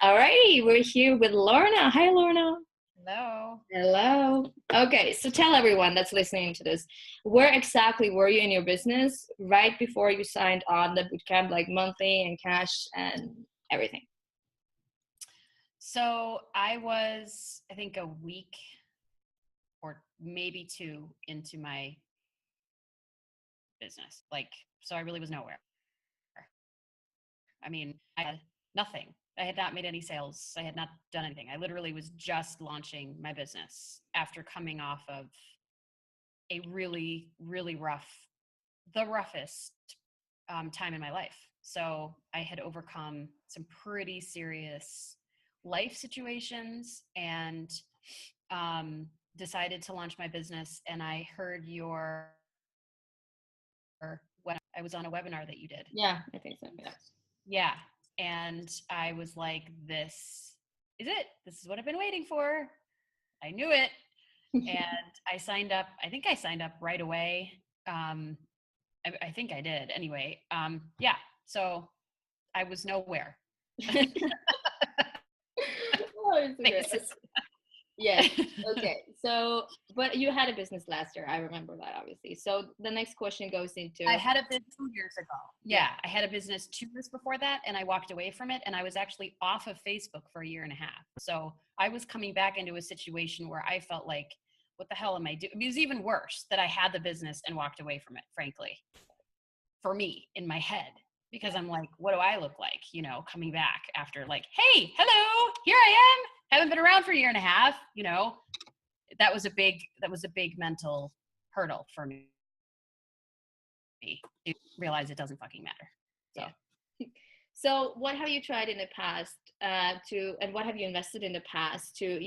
All righty, we're here with Lorna. Hi, Lorna. Hello. Hello. Okay, so tell everyone that's listening to this, where exactly were you in your business right before you signed on the bootcamp, like monthly and cash and everything? So I was, I think, a week or maybe two into my business. So I really was nowhere. I mean, I had nothing. I had not made any sales. I had not done anything. I literally was just launching my business after coming off of a really, really the roughest time in my life. So I had overcome some pretty serious life situations and decided to launch my business. And I heard when I was on a webinar that you did. Yeah, I think so. Yeah. Yeah. And I was like, this is it. This is what I've been waiting for. I knew it. And I signed up. I think I signed up right away. I think I did anyway. Yeah. So I was nowhere. Oh, yes. Okay. So, but you had a business last year. I remember that, obviously. So the next question goes into. I had a business 2 years ago. Yeah, I had a business 2 years before that, and I walked away from it. And I was actually off of Facebook for a year and a half. So I was coming back into a situation where I felt like, what the hell am I doing? It was even worse that I had the business and walked away from it, frankly, for me in my head. Because I'm like, what do I look like? You know, coming back after like, hey, hello, here I am. Haven't been around for a year and a half. You know, that was a big mental hurdle for me to realize it doesn't fucking matter. So. Yeah. So what have you tried in the past and what have you invested in the past to,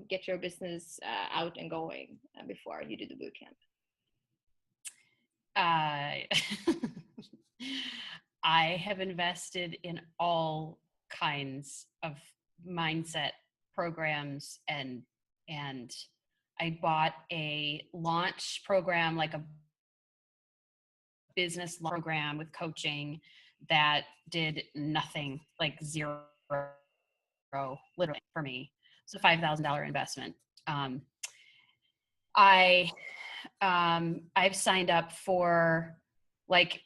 get your business out and going before you did the bootcamp? I have invested in all kinds of mindset programs and I bought a launch program, like a business program with coaching that did nothing, like zero, literally for me. It's a $5,000 investment. I've signed up for like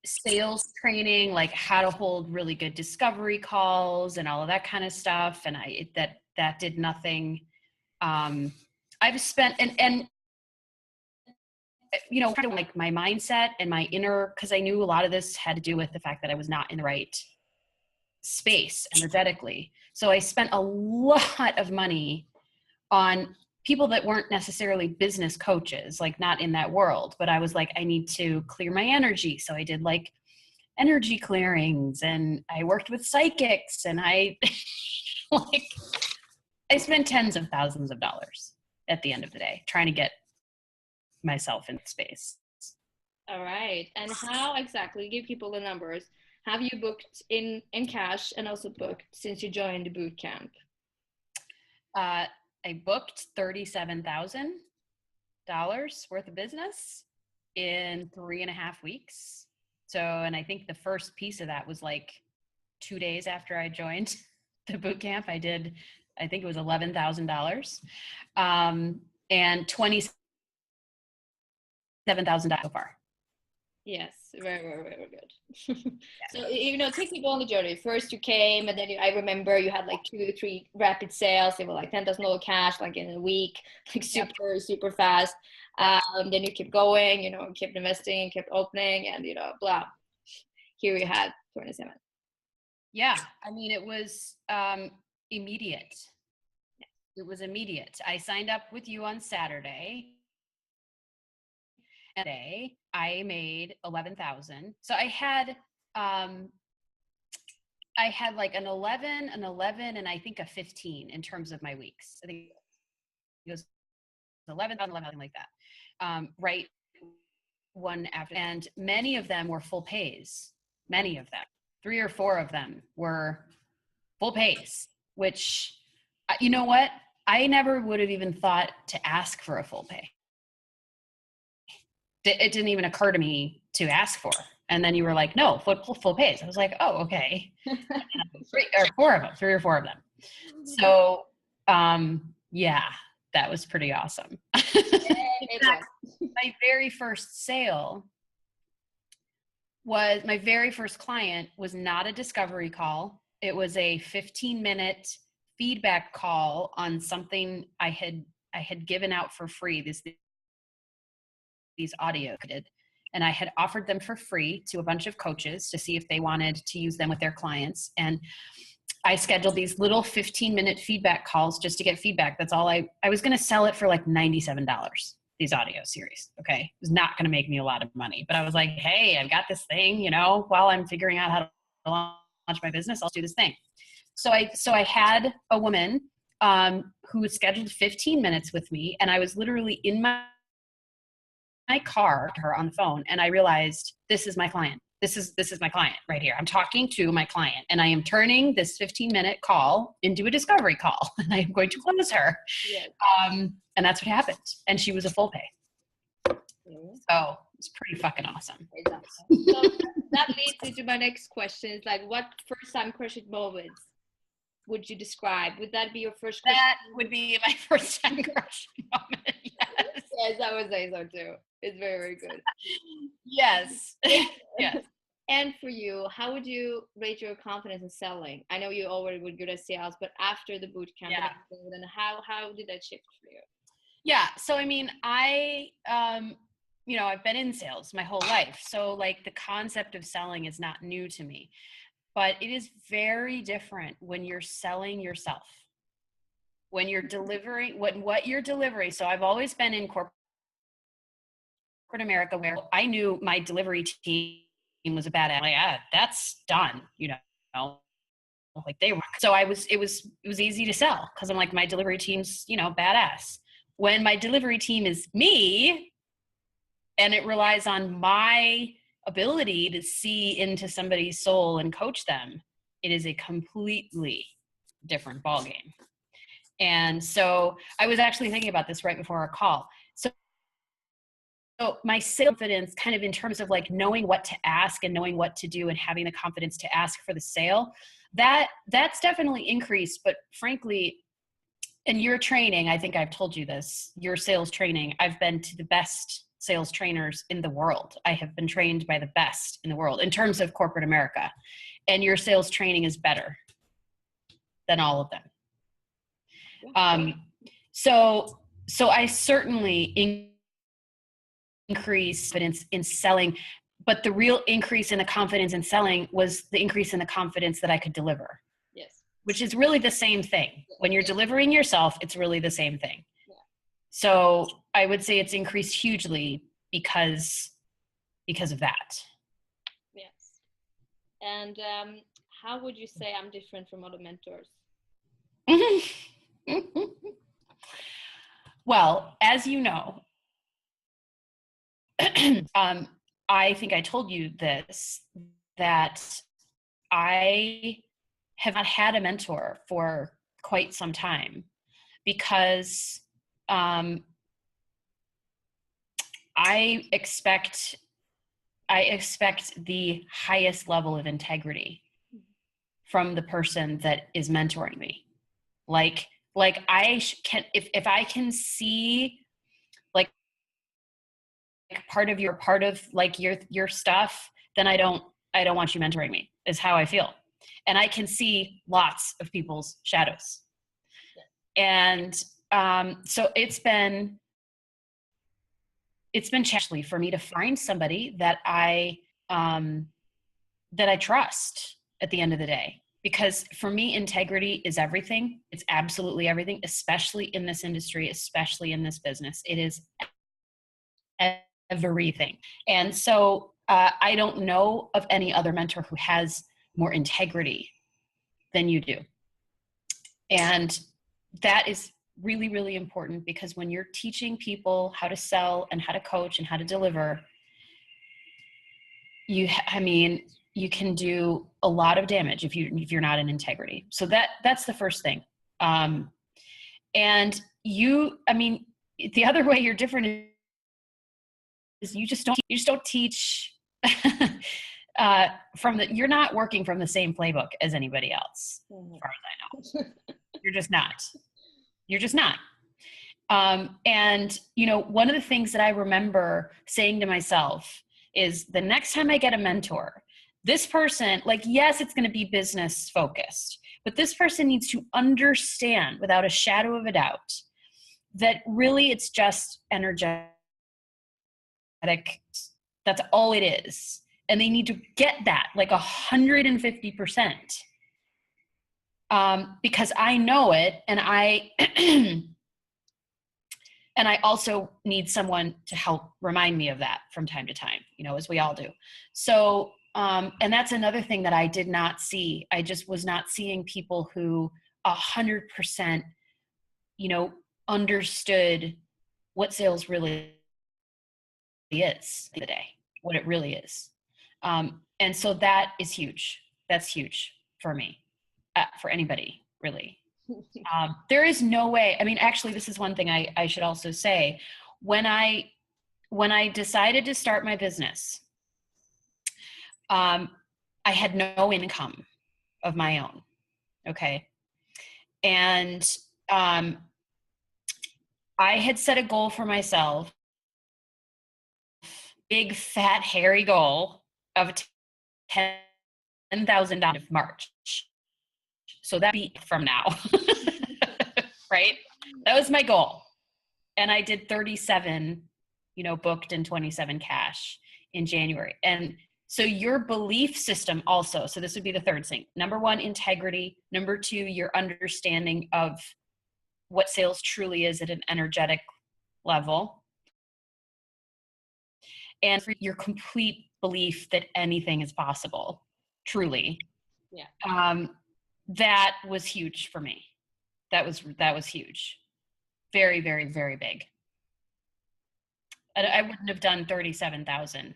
sales training, like how to hold really good discovery calls and all of that kind of stuff. And that did nothing. I've spent and kind of like my mindset and my inner, because I knew a lot of this had to do with the fact that I was not in the right space energetically. So I spent a lot of money on people that weren't necessarily business coaches, like not in that world, but I was like, I need to clear my energy. So I did like energy clearings and I worked with psychics and I spent tens of thousands of dollars at the end of the day trying to get myself in space. All right. And how exactly, give people the numbers, have you booked in cash and also booked since you joined the boot camp? I booked $37,000 worth of business in 3.5 weeks. So, and I think the first piece of that was like 2 days after I joined the boot camp. I think it was $11,000 and $27,000 so far. Yes, very, very, very good. So, take people on the journey. First you came and then I remember you had like 2 to 3 rapid sales. They were like $10,000 cash, like in a week, like super, super fast. Then you kept going, kept investing, kept opening and, blah. Here we had 27. Yeah. I mean, it was immediate. It was immediate. I signed up with you on Saturday. And I made 11,000. So I had like an 11, and I think a 15 in terms of my weeks. I think it was 11, something like that. Right one after, and many of them were full pays. Many of them, 3 or 4 of them were full pays, which, you know what? I never would have even thought to ask for a full pay. It didn't even occur to me to ask for And then you were like, no, full pays. I was like, oh, okay. Three or four of them. So, yeah, that was pretty awesome. My very first sale was, my very first client was not a discovery call. It was a 15-minute feedback call on something I had given out for free. These audio did. And I had offered them for free to a bunch of coaches to see if they wanted to use them with their clients. And I scheduled these little 15-minute feedback calls just to get feedback. That's all I was going to sell it for like $97, these audio series. Okay. It was not going to make me a lot of money, but I was like, hey, I've got this thing, you know, while I'm figuring out how to launch my business, I'll do this thing. So I had a woman who scheduled 15 minutes with me, and I was literally in my car to her on the phone, and I realized, this is my client. This is my client right here. I'm talking to my client, and I am turning this 15-minute call into a discovery call, and I am going to close her. Yes. And that's what happened. And she was a full pay. So it's pretty fucking awesome. So that leads into my next question. Is like, what first time crushing moments would you describe? Would that be your first? That would be my first time crushing moment. Yes. Yes, I would say so too. It's very, very good. Yes. Yes. And for you, how would you rate your confidence in selling? I know you already were good at sales, but after the boot camp, then how did that shift for you? Yeah. So, I mean, you know, I've been in sales my whole life. So like the concept of selling is not new to me, but it is very different when you're selling yourself, when you're delivering what you're delivering. So I've always been in corporate America where I knew my delivery team was a badass. Like, that's done, you know, like they were. So it was easy to sell because I'm like, my delivery team's, you know, badass. When my delivery team is me and it relies on my ability to see into somebody's soul and coach them, it is a completely different ballgame. And so I was actually thinking about this right before our call. So my sales confidence, kind of in terms of like knowing what to ask and knowing what to do and having the confidence to ask for the sale, that's definitely increased. But frankly, in your training, I think I've told you this, your sales training, I've been to the best sales trainers in the world. I have been trained by the best in the world in terms of corporate America. And your sales training is better than all of them. So I certainly increase confidence in selling, but the real increase in the confidence in selling was the increase in the confidence that I could deliver. Yes. Which is really the same thing. When you're delivering yourself, it's really the same thing. Yeah. So I would say it's increased hugely because of that. Yes. And how would you say I'm different from other mentors? Well, as you know, I think I told you this, that I have not had a mentor for quite some time because I expect the highest level of integrity from the person that is mentoring me. Like I can, if I can see like part of like your stuff, then I don't want you mentoring me, is how I feel. And I can see lots of people's shadows. And so it's been challenging for me to find somebody that I trust at the end of the day. Because for me, integrity is everything. It's absolutely everything, especially in this industry, especially in this business. It is everything. And so I don't know of any other mentor who has more integrity than you do. And that is really, really important, because when you're teaching people how to sell and how to coach and how to deliver, you can do a lot of damage if you're not in integrity. So that's the first thing. And the other way you're different is you just don't teach you're not working from the same playbook as anybody else, as far as I know. You're just not. You're just not. And, you know, one of the things that I remember saying to myself is the next time I get a mentor, this person, like, yes, it's going to be business focused, but this person needs to understand without a shadow of a doubt that really it's just energetic. That's all it is. And they need to get that like 150%. Because I know it, and and I also need someone to help remind me of that from time to time, you know, as we all do. So, and that's another thing that I did not see. I just was not seeing people who 100%, you know, understood what sales really is the day, what it really is. And so that is huge. That's huge for me, for anybody, really. There is no way. I mean, actually, this is one thing I should also say. When I decided to start my business, I had no income of my own. Okay. And I had set a goal for myself, big, fat, hairy goal of $10,000 of March. So that be from now, right? That was my goal. And I did 37, you know, booked and 27 cash in January. And so your belief system also, so this would be the third thing. Number one, integrity. Number two, your understanding of what sales truly is at an energetic level. And for your complete belief that anything is possible, truly. Yeah. That was huge for me. That was huge. Very, very, very big. I wouldn't have done 37,000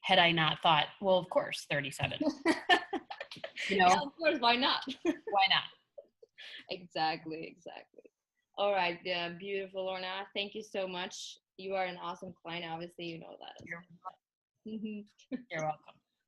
had I not thought, well, of course, 37. You know? Yeah, of course, why not? Why not? Exactly. All right, yeah, beautiful, Lorna. Thank you so much. You are an awesome client. Obviously, you know that. You're welcome.